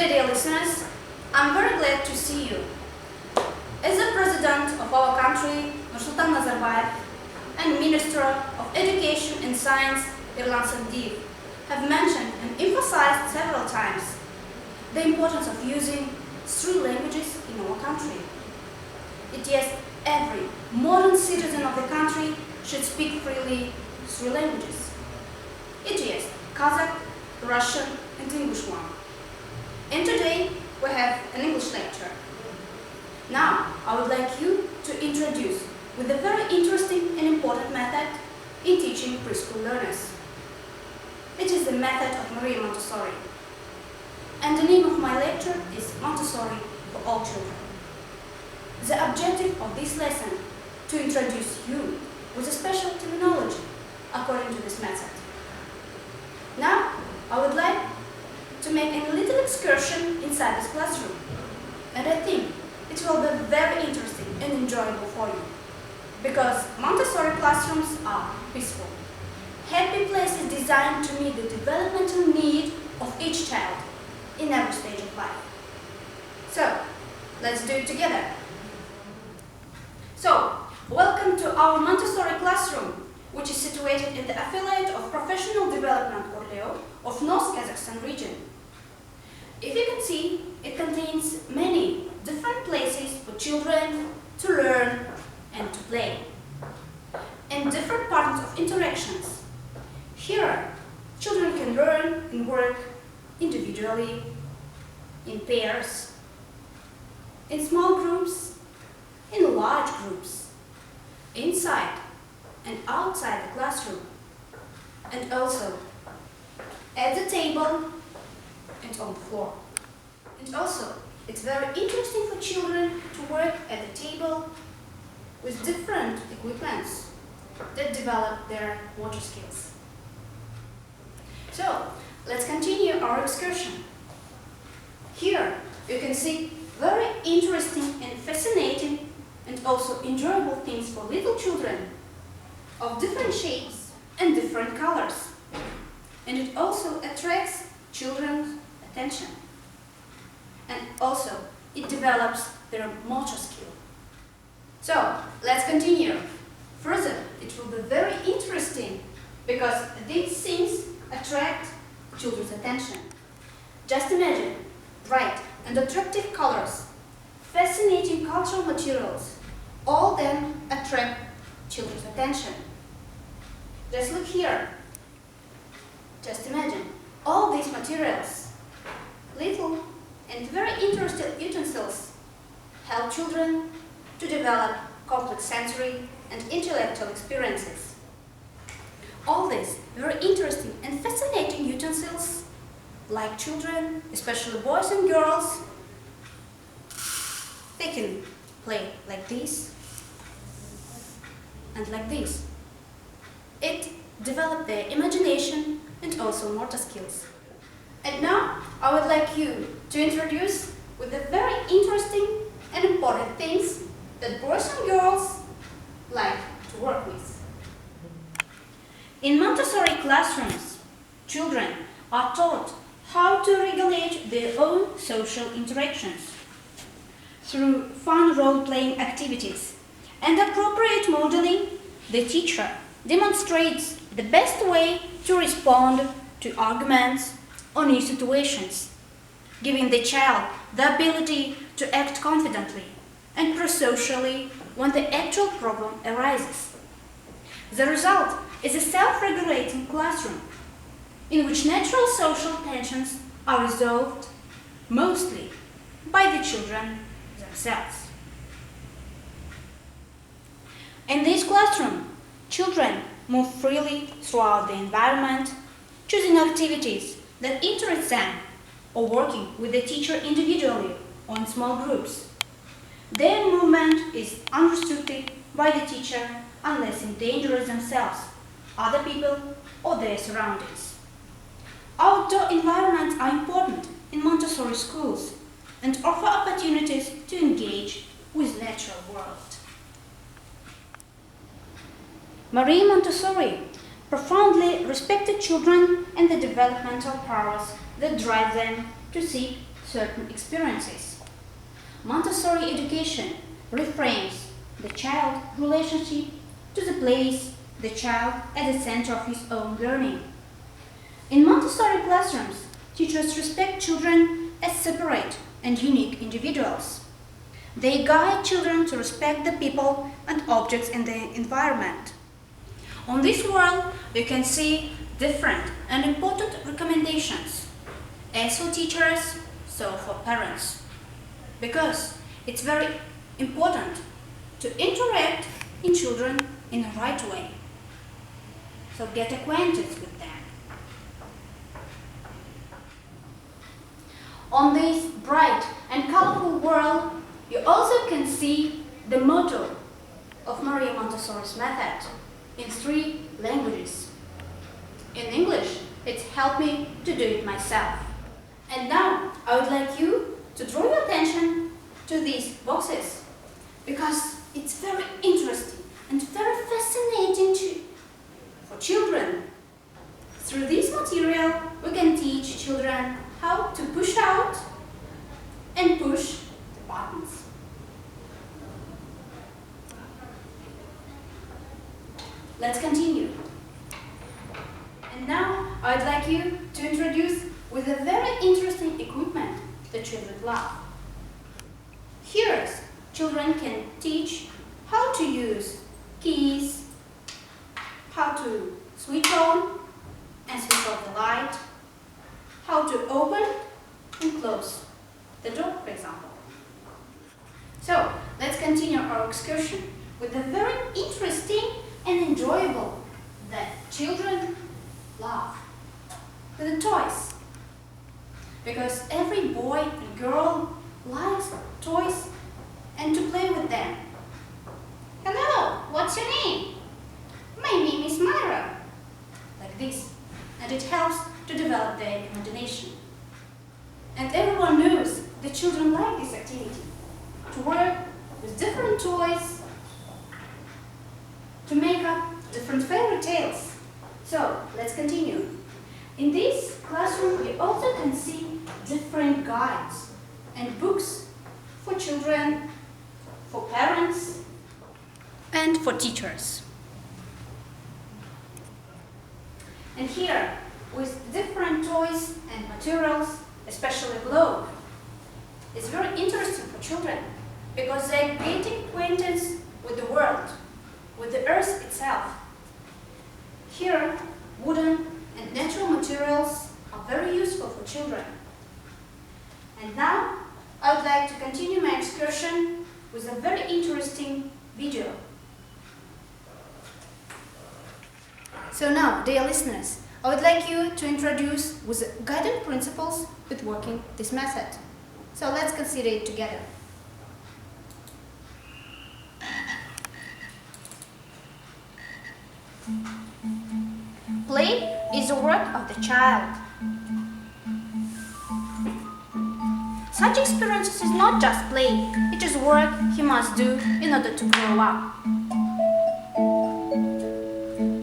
Good day, listeners. I'm very glad to see you. As the President of our country, Nursultan Nazarbayev, and Minister of Education and Science, Irlan Sandiyev, have mentioned and emphasized several times the importance of using 3 languages in our country. Yes, every modern citizen of the country should speak freely 3 languages. Yes, Kazakh, Russian, and English one. And today we have an English lecture. Now I would like you to introduce with a very interesting and important method in teaching preschool learners. It is the method of Maria Montessori. And the name of my lecture is Montessori for all children. The objective of this lesson to introduce you with a special terminology according to this method. Now I would like to make a little excursion inside this classroom, and I think it will be very interesting and enjoyable for you, because Montessori classrooms are peaceful, happy places designed to meet the developmental need of each child in every stage of life. So, let's do it together. So, welcome to our Montessori classroom, which is situated in the affiliate of Professional Development Orleo of North Kazakhstan region. If you can see, it contains many different places for children to learn and to play, and different patterns of interactions. Here, children can learn and work individually, in pairs, in small groups, in large groups, inside and outside the classroom, and also at the table and on the floor. And also, it's very interesting for children to work at the table with different equipments that develop their motor skills. So, let's continue our excursion. Here, you can see very interesting and fascinating and also enjoyable things for little children of different shapes and different colors. And it also attracts children's attention. And also, it develops their motor skill. So, let's continue. Further, it will be very interesting because these things attract children's attention. Just imagine bright and attractive colors, fascinating cultural materials, all them attract children's attention. Just look here. Just imagine all these materials, little and very interesting utensils, help children to develop complex sensory and intellectual experiences. All these very interesting and fascinating utensils, like children, especially boys and girls, they can play like this and like this. It develops their imagination and also motor skills. And now I would like you to introduce with the very interesting and important things that boys and girls like to work with. In Montessori classrooms, children are taught how to regulate their own social interactions through fun role-playing activities and appropriate modeling. The teacher demonstrates the best way to respond to arguments or new situations, giving the child the ability to act confidently and prosocially when the actual problem arises. The result is a self-regulating classroom in which natural social tensions are resolved mostly by the children themselves. In this classroom, children move freely throughout the environment, choosing activities that interest them or working with the teacher individually or in small groups. Their movement is unrestricted by the teacher unless endangers themselves, other people, or their surroundings. Outdoor environments are important in Montessori schools and offer opportunities to engage with the natural world. Maria Montessori profoundly respected children and the developmental powers that drive them to seek certain experiences. Montessori education reframes the child relationship to the place the child at the center of his own learning. In Montessori classrooms, teachers respect children as separate and unique individuals. They guide children to respect the people and objects in the environment. On this world, you can see different and important recommendations, as for teachers, so for parents, because it's very important to interact in children in the right way. So get acquainted with them. On this bright and colorful world, you also can see the motto of Maria Montessori's method in 3 languages. In English, it's "help me to do it myself." And now I would like you to draw your attention to these boxes, because it's very interesting and very fascinating for children. Through this material, we can teach children how to push out and push the buttons. Let's continue. And now I'd like you to introduce with a very interesting equipment the children love. Here, children can teach how to use keys, how to switch on and switch off the light, how to open and close the door, for example. So, let's continue our excursion with a very interesting and enjoyable that children love, with the toys. Because every boy and girl likes toys and to play with them. Hello, what's your name? My name is Myra. Like this. And it helps to develop their imagination. And everyone knows that children like this activity, to work with different toys, to make up different fairy tales. So, let's continue. In this classroom, you also can see different guides and books for children, for parents, and for teachers. And here, with different toys and materials, especially globe, it's very interesting for children because they're getting acquaintance with the world, with the earth itself. Here, wooden and natural materials are very useful for children. And now, I would like to continue my excursion with a very interesting video. So now, dear listeners, I would like you to introduce with the guiding principles with working this method. So let's consider it together. Play is the work of the child. Such experiences is not just play, it is work he must do in order to grow up.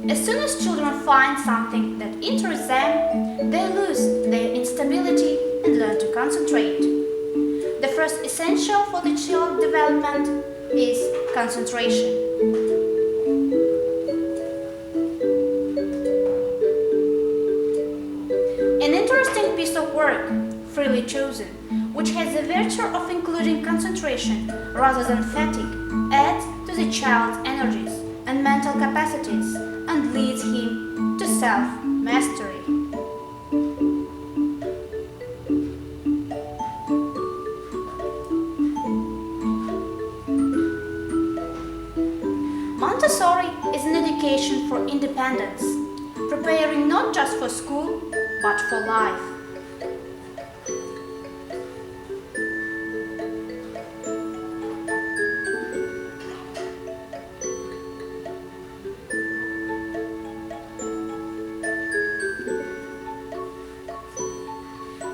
As soon as children find something that interests them, they lose their instability and learn to concentrate. The first essential for the child development is concentration. An interesting piece of work, freely chosen, which has the virtue of including concentration rather than fatigue, adds to the child's energies and mental capacities and leads him to self-mastery. Montessori is an education for independence, preparing not just for school, but for life.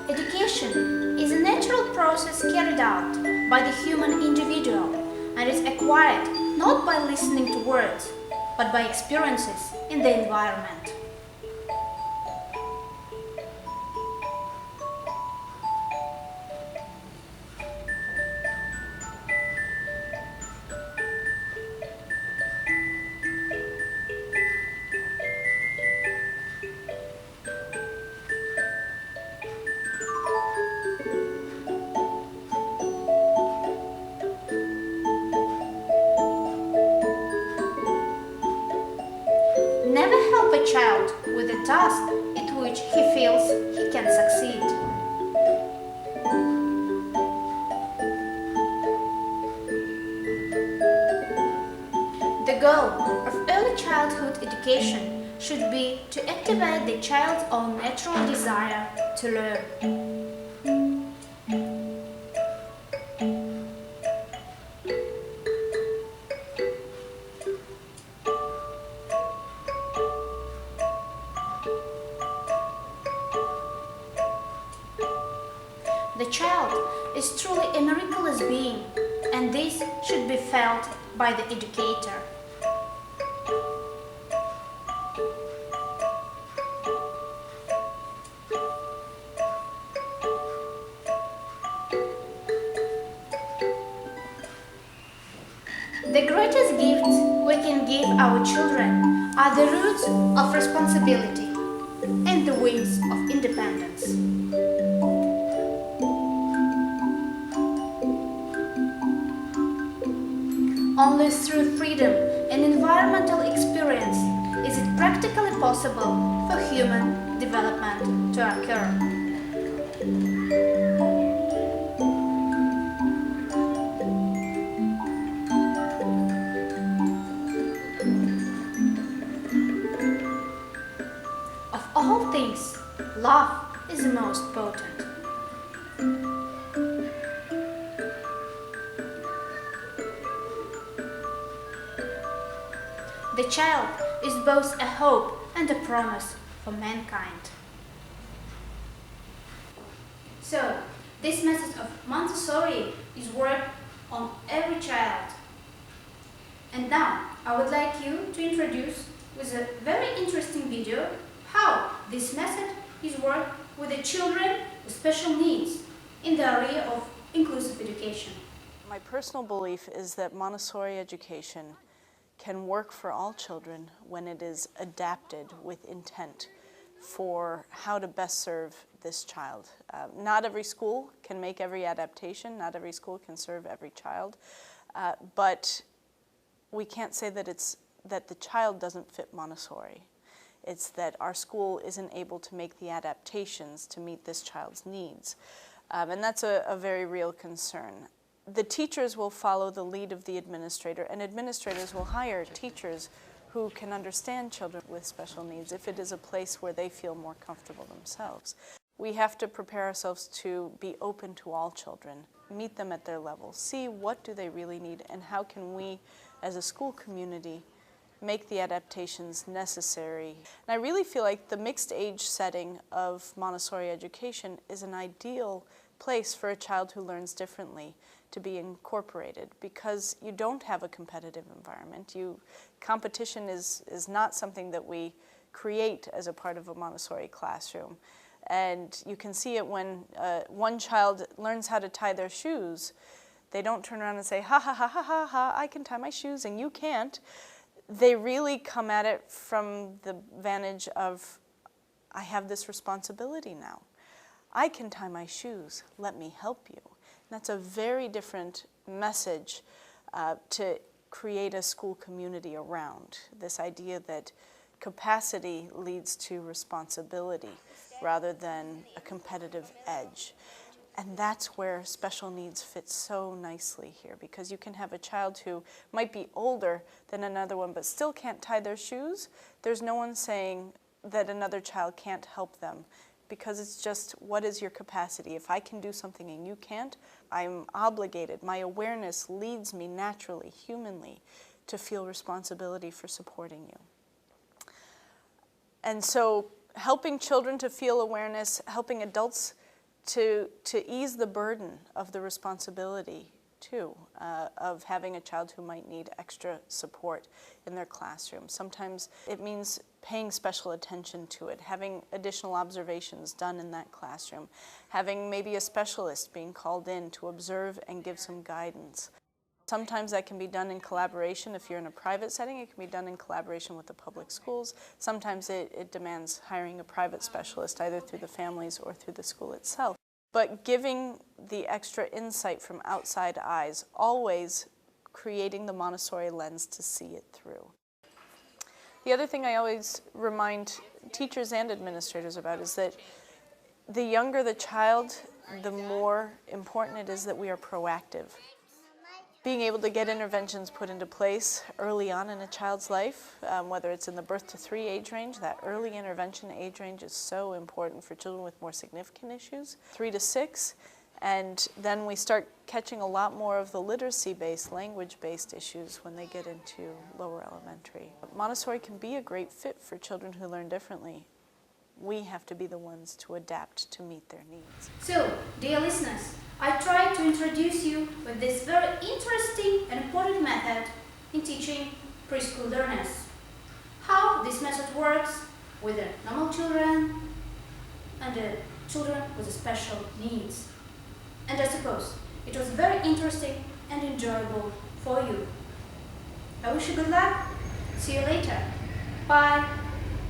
Education is a natural process carried out by the human individual and is acquired not by listening to words, but by experiences in the environment. education should be to activate the child's own natural desire to learn. The child is truly a miraculous being, and this should be felt by the educator. The greatest gifts we can give our children are the roots of responsibility and the wings of independence. Only through freedom and environmental experience is it practically possible for human development to occur. Of all things, love is the most potent. The child is both a hope and a promise for mankind. So, this method of Montessori is work on every child. And now, I would like you to introduce with a very interesting video how this method is work with the children with special needs in the area of inclusive education. My personal belief is that Montessori education can work for all children when it is adapted with intent for how to best serve this child. Not every school can make every adaptation, not every school can serve every child, but we can't say that the child doesn't fit Montessori. It's that our school isn't able to make the adaptations to meet this child's needs. And that's a very real concern. The teachers will follow the lead of the administrator, and administrators will hire teachers who can understand children with special needs if it is a place where they feel more comfortable themselves. We have to prepare ourselves to be open to all children, meet them at their level, see what do they really need, and how can we, as a school community, make the adaptations necessary. And I really feel like the mixed age setting of Montessori education is an ideal place for a child who learns differently to be incorporated, because you don't have a competitive environment. Competition is not something that we create as a part of a Montessori classroom. And you can see it when one child learns how to tie their shoes. They don't turn around and say, ha ha ha ha ha ha, I can tie my shoes and you can't. They really come at it from the vantage of, I have this responsibility now. I can tie my shoes, let me help you. And that's a very different message to create a school community around, this idea that capacity leads to responsibility rather than a competitive edge. And that's where special needs fit so nicely here, because you can have a child who might be older than another one but still can't tie their shoes. There's no one saying that another child can't help them, because it's just, what is your capacity? If I can do something and you can't, I'm obligated. My awareness leads me naturally, humanly, to feel responsibility for supporting you. And so helping children to feel awareness, helping adults to ease the burden of the responsibility, too, of having a child who might need extra support in their classroom. Sometimes it means paying special attention to it, having additional observations done in that classroom, having maybe a specialist being called in to observe and give some guidance. Sometimes that can be done in collaboration. If you're in a private setting, it can be done in collaboration with the public schools. Sometimes it demands hiring a private specialist, either through the families or through the school itself. But giving the extra insight from outside eyes, always creating the Montessori lens to see it through. The other thing I always remind teachers and administrators about is that the younger the child, the more important it is that we are proactive. Being able to get interventions put into place early on in a child's life, whether it's in the birth to 3 age range, that early intervention age range is so important for children with more significant issues, 3 to 6, and then we start catching a lot more of the literacy-based, language-based issues when they get into lower elementary. Montessori can be a great fit for children who learn differently. We have to be the ones to adapt to meet their needs. So, dear listeners, I tried to introduce you with this very interesting and important method in teaching preschool learners. How this method works with the normal children and the children with special needs. And I suppose it was very interesting and enjoyable for you. I wish you good luck. See you later. Bye.